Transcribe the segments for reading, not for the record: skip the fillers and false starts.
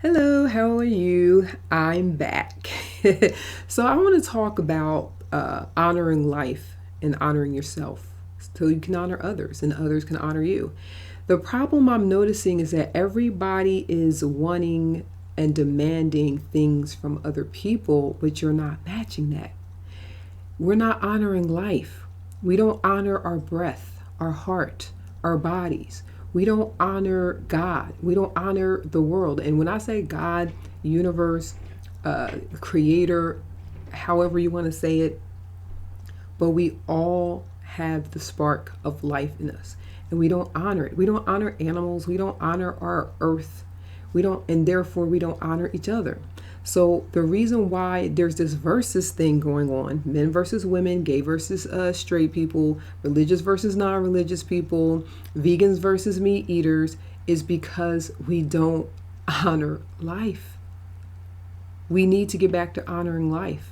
Hello, how are you? I'm back. So, I want to talk about honoring life and honoring yourself so you can honor others and others can honor you. The problem I'm noticing is that everybody is wanting and demanding things from other people, but you're not matching that. We're not honoring life. We don't honor our breath, our heart, our bodies. We don't honor God. We don't honor the world. And when I say God, universe, creator, however you want to say it, but we all have the spark of life in us. And we don't honor it. We don't honor animals. We don't honor our earth. We don't, and therefore we don't honor each other. So the reason why there's this versus thing going on, men versus women, gay versus straight people, religious versus non-religious people, vegans versus meat eaters, is because we don't honor life. We need to get back to honoring life.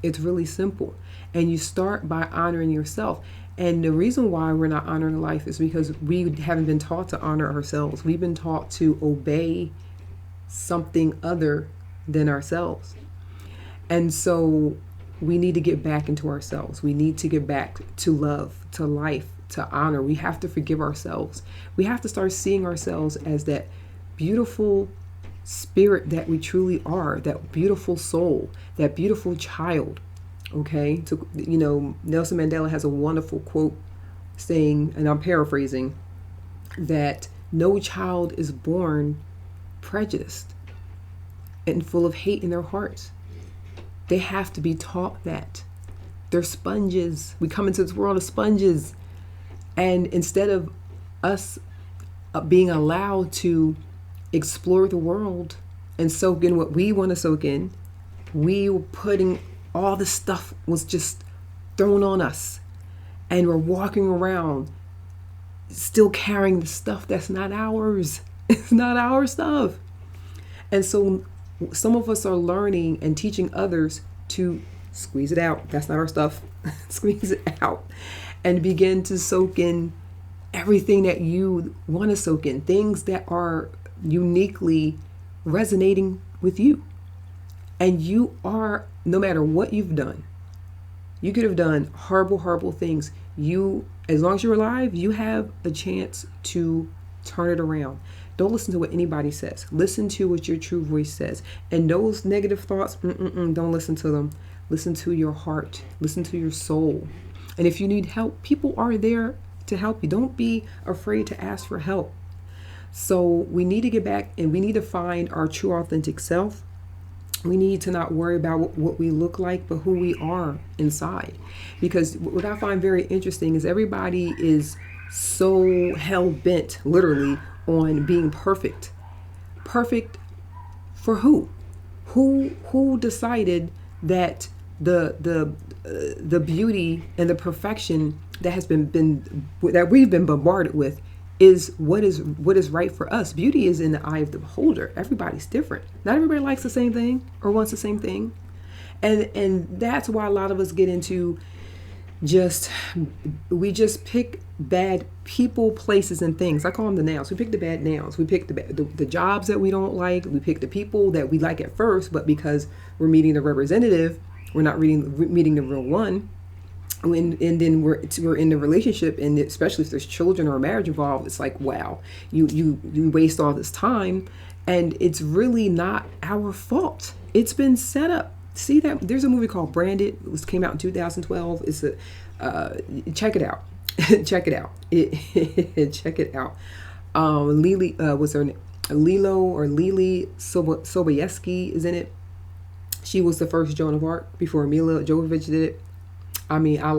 It's really simple. And you start by honoring yourself. And the reason why we're not honoring life is because we haven't been taught to honor ourselves. We've been taught to obey something other than ourselves. And so we need to get back into ourselves. We need to get back to love, to life, to honor. We have to forgive ourselves. We have to start seeing ourselves as that beautiful spirit that we truly are, that beautiful soul, that beautiful child. Okay? So, Nelson Mandela has a wonderful quote saying, and I'm paraphrasing, that no child is born prejudiced and full of hate in their hearts. They have to be taught that. They're sponges. We come into this world as sponges. And instead of us being allowed to explore the world and soak in what we want to soak in, we were putting all the stuff was just thrown on us. And we're walking around still carrying the stuff that's not ours. It's not our stuff. And so some of us are learning and teaching others to squeeze it out. That's not our stuff. Squeeze it out and begin to soak in everything that you want to soak in, things that are uniquely resonating with you. And you are, no matter what you've done, you could have done horrible, horrible things. As long as you're alive, you have a chance to turn it around. Don't listen to what anybody says. Listen to what your true voice says. And those negative thoughts, don't listen to them. Listen to your heart. Listen to your soul. And if you need help, people are there to help you. Don't be afraid to ask for help. So we need to get back and we need to find our true authentic self. We need to not worry about what we look like, but who we are inside. Because what I find very interesting is everybody is so hell bent, literally, on being perfect. Perfect for who? Who decided that the beauty and the perfection that has been that we've been bombarded with is what is right for us. Beauty is in the eye of the beholder. Everybody's different. Not everybody likes the same thing or wants the same thing. And that's why a lot of us get into we just pick bad people, places, and things. I call them the nouns. We pick the bad nouns. We pick the jobs that we don't like. We pick the people that we like at first, but because we're meeting the representative, we're not meeting the real one. And then we're in the relationship, and especially if there's children or a marriage involved, it's like, wow, you waste all this time, and it's really not our fault. It's been set up. See that there's a movie called Branded. It came out in 2012. It's check it out. Check it out. Check it out. Lily was her name? Lilo or Lily Sobieski is in it. She was the first Joan of Arc before Mila Jovovich did it. I mean, I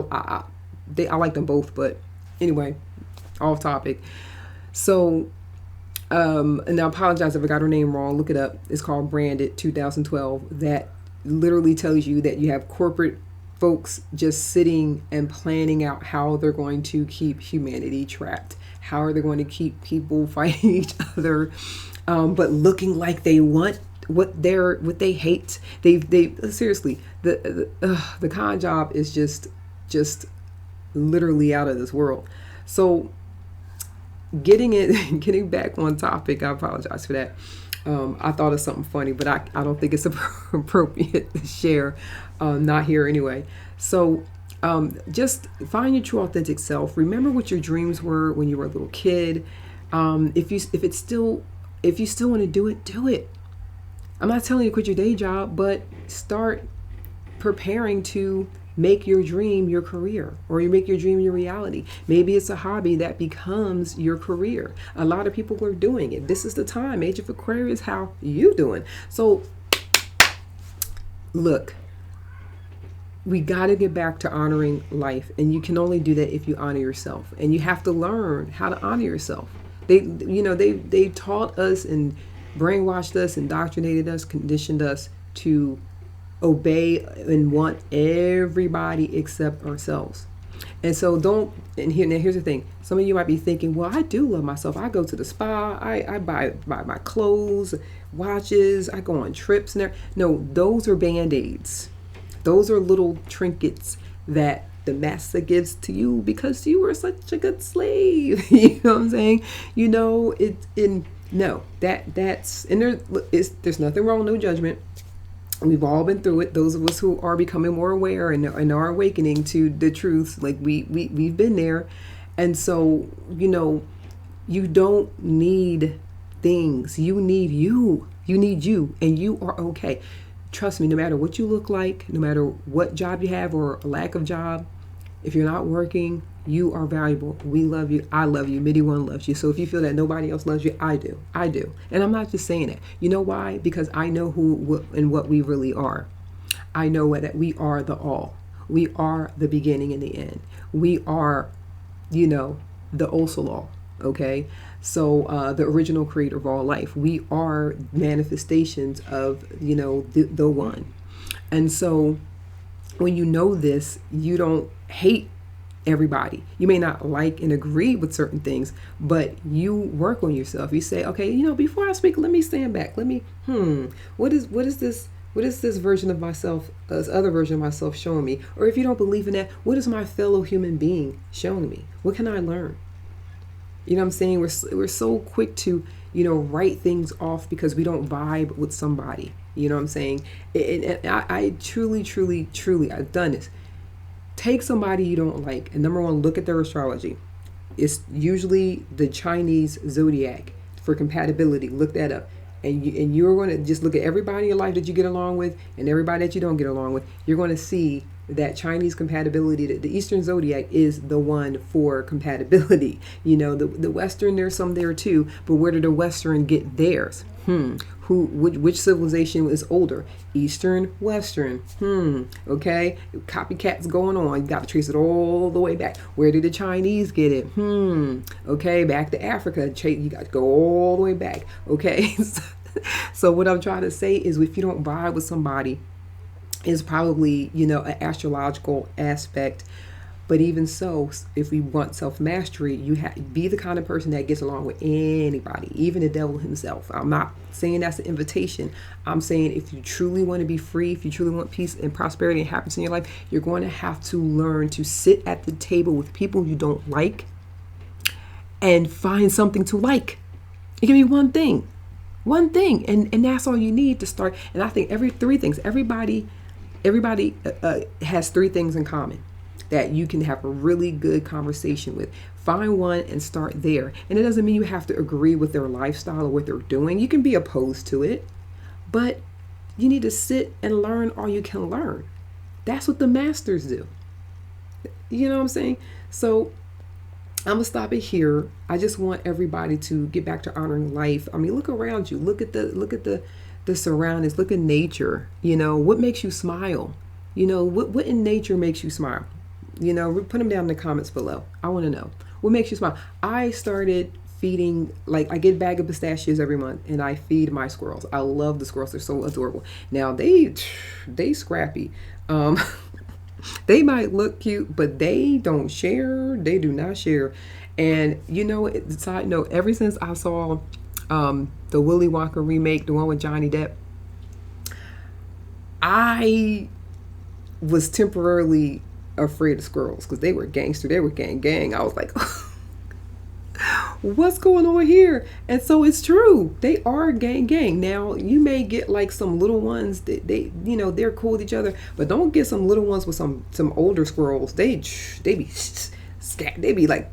like them both, but anyway, off topic. So, and I apologize if I got her name wrong. Look it up. It's called Branded 2012. That literally tells you that you have corporate folks just sitting and planning out how they're going to keep humanity trapped. How are they going to keep people fighting each other, but looking like they want what they hate. They seriously, the con job is just literally out of this world. So getting back on topic, I apologize for that. I thought of something funny, but I don't think it's appropriate to share. Not here anyway. So just find your true authentic self. Remember what your dreams were when you were a little kid. If you still want to do it, do it. I'm not telling you to quit your day job, but start preparing to make your dream your career, or you make your dream your reality. Maybe it's a hobby that becomes your career. A lot of people are doing it. This is the time. Age of Aquarius, how you doing? So look, we got to get back to honoring life, and you can only do that if you honor yourself, and you have to learn how to honor yourself. They taught us and brainwashed us, indoctrinated us, conditioned us to obey and want everybody except ourselves. And so here's the thing. Some of you might be thinking, well, I do love myself. I go to the spa, I buy my clothes, watches, I go on trips and there. No, those are band-aids. Those are little trinkets that the master gives to you because you were such a good slave. You know what I'm saying? You know, there's nothing wrong, no judgment. We've all been through it. Those of us who are becoming more aware and are awakening to the truth, like we've been there. And so, you don't need things. You need you. You need you, and you are okay. Trust me, no matter what you look like, no matter what job you have or a lack of job, if you're not working, you are valuable. We love you. I love you. Midi One loves you. So if you feel that nobody else loves you, I do. I do. And I'm not just saying that. You know why? Because I know and what we really are. I know that we are the all. We are the beginning and the end. We are, the Osalol. Okay? So the original creator of all life. We are manifestations of, the one. And so when you know this, you don't hate everybody. You may not like and agree with certain things, but you work on yourself. You say, okay, before I speak, let me stand back. Let me, what is this version of myself, this other version of myself showing me? Or if you don't believe in that, what is my fellow human being showing me? What can I learn? You know what I'm saying? We're so quick to, write things off because we don't vibe with somebody. You know what I'm saying? And I truly, truly, truly, I've done this. Take somebody you don't like, and number one, look at their astrology. It's usually the Chinese zodiac for compatibility. Look that up. And you're going to just look at everybody in your life that you get along with and everybody that you don't get along with. You're going to see that Chinese compatibility, the Eastern zodiac is the one for compatibility. The Western, there's some there too, but where did the Western get theirs? Which civilization is older? Eastern, Western. Okay, copycats going on. You got to trace it all the way back. Where did the Chinese get it? Okay, back to Africa. You got to go all the way back. Okay, so what I'm trying to say is, if you don't vibe with somebody, is probably an astrological aspect. But even so, if we want self-mastery, you have to be the kind of person that gets along with anybody, even the devil himself. I'm not saying that's an invitation. I'm saying if you truly want to be free, if you truly want peace and prosperity and happiness in your life, you're going to have to learn to sit at the table with people you don't like and find something to like. It can be one thing, and that's all you need to start. And I think everybody has three things in common that you can have a really good conversation with. Find one and start there. And it doesn't mean you have to agree with their lifestyle or what they're doing. You can be opposed to it, but you need to sit and learn all you can learn. That's what the masters do. You know what I'm saying? So I'm gonna stop it here. I just want everybody to get back to honoring life. I mean, look around you. Look at the surroundings. Look at nature. What makes you smile? What in nature makes you smile? Put them down in the comments below. I want to know what makes you smile. I started feeding, I get a bag of pistachios every month, and I feed my squirrels. I love the squirrels. They're so adorable. Now they scrappy. They might look cute, but they don't share. They do not share. And side note, ever since I saw the Willy Wonka remake, the one with Johnny Depp, I was temporarily afraid of squirrels because they were gangster. They were gang. I was like, What's going on here? And so it's true. They are gang. Now you may get like some little ones that they're cool with each other, but don't get some little ones with some older squirrels. They be scat. They be like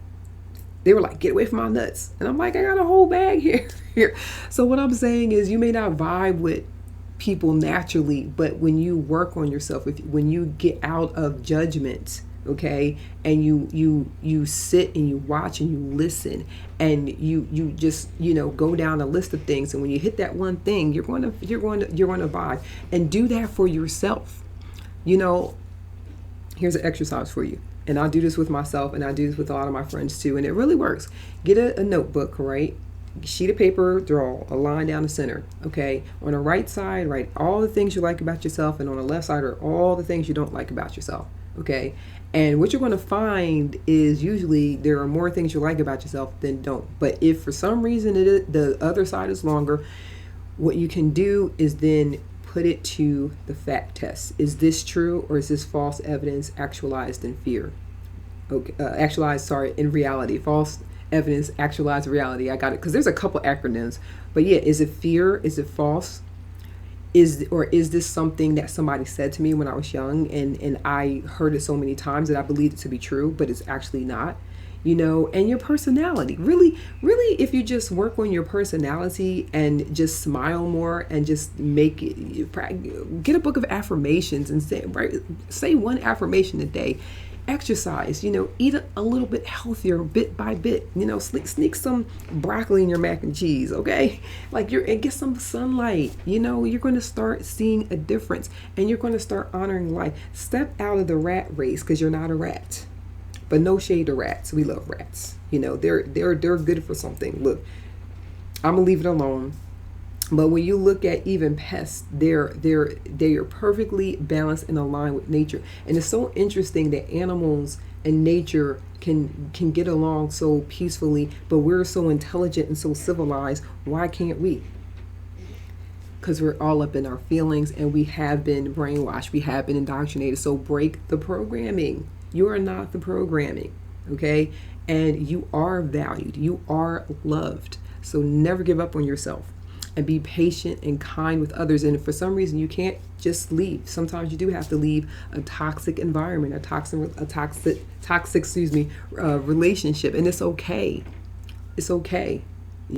they were like, get away from my nuts. And I'm like, I got a whole bag here. Here. So what I'm saying is you may not vibe with people naturally, but when you work on yourself, when you get out of judgment, okay, and you sit and you watch and you listen and you just go down a list of things, and when you hit that one thing, you're going to vibe and do that for yourself. Here's an exercise for you. And I do this with myself, and I do this with a lot of my friends too, and it really works. Get a notebook, right? Sheet of paper, draw a line down the center, okay? On the right side, write all the things you like about yourself, and on the left side are all the things you don't like about yourself, okay? And what you're going to find is usually there are more things you like about yourself than don't. But if for some reason the other side is longer, what you can do is then put it to the fact test. Is this true, or is this false evidence actualized in fear? Okay, in reality. False evidence actualized reality. I got it, because there's a couple acronyms. But yeah, is it fear? Is it false? Is this something that somebody said to me when I was young, and I heard it so many times that I believed it to be true, but it's actually not? And your personality. Really, if you just work on your personality and just smile more and just make it, get a book of affirmations and say one affirmation a day. Exercise, eat a little bit healthier bit by bit, sneak some broccoli in your mac and cheese, okay? And get some sunlight, you're going to start seeing a difference, and you're going to start honoring life. Step out of the rat race, because you're not a rat. But no shade to rats. We love rats. They're good for something. Look, I'm gonna leave it alone. But when you look at even pests, they are perfectly balanced and aligned with nature. And it's so interesting that animals and nature can get along so peacefully, but we're so intelligent and so civilized. Why can't we? Because we're all up in our feelings, and we have been brainwashed. We have been indoctrinated. So break the programming. You are not the programming, okay? And you are valued. You are loved. So never give up on yourself, and be patient and kind with others. And if for some reason you can't just leave, sometimes you do have to leave a toxic environment, a toxic relationship, and it's okay. It's okay.